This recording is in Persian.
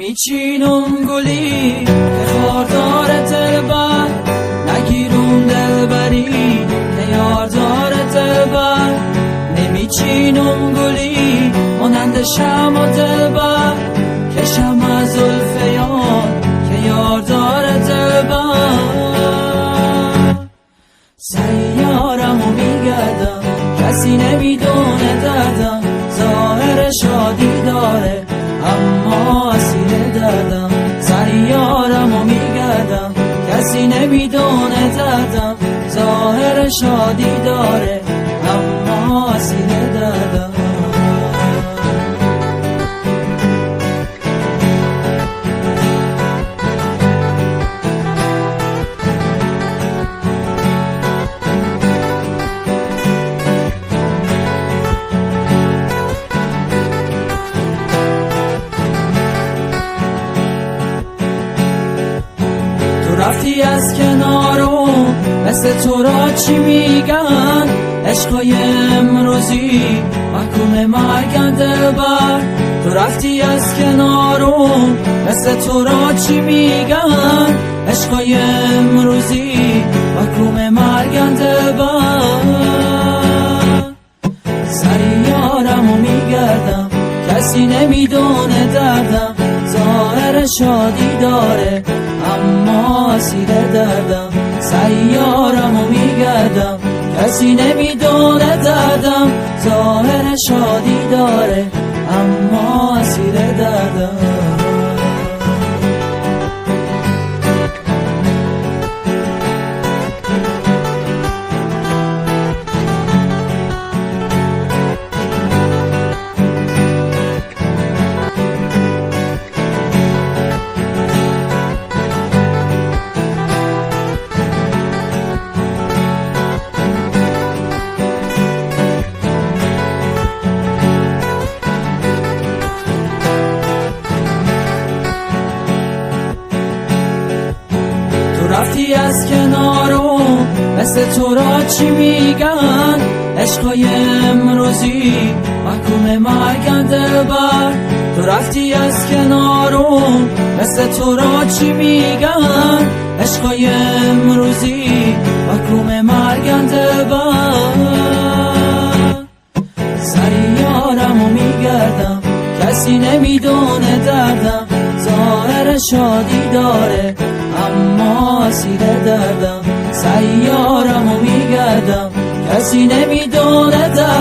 نمیچینم گلی که خاردار دلبر، نگیرون دلبری که یاردار دلبر. نمیچینم گلی مانند شمع دلبر، کشم از زلف یار که یاردار دلبر. سیارمو میگردم کسی نمیدونه دردم، ظاهر شادی داره اما اسیر دردم. سیارمو میگردم کسی نمیدونه دردم، ظاهر شادی داره اما اسیر دردم. رفتی از کنارم مثل تو را چی میگن، عشقای امروزی محکوم مرگن دلبر. تو رفتی از کنارم مثل تو را چی میگن، عشقای امروزی محکوم مرگن دلبر. سیارمو میگردم کسی نمیدونه دردم، ظاهر شادی داره اما اسیر دردم. سیارمو میگردم کسی نمیدونه دردم، ظاهر شادی داره اما اسیر دردم. رفتی از کنارم مثل تو را چی میگن، عشقای امروزی محکوم مرگن دلبر. تو رفتی از کنارم مثل تو را چی میگن، عشقای امروزی محکوم مرگن دلبر. سیارمو میگردم کسی نمیدونه دردم، ظاهر شادی داره اما اسیر دردم. سیارمو میگردم کسی نمیدونه دردم،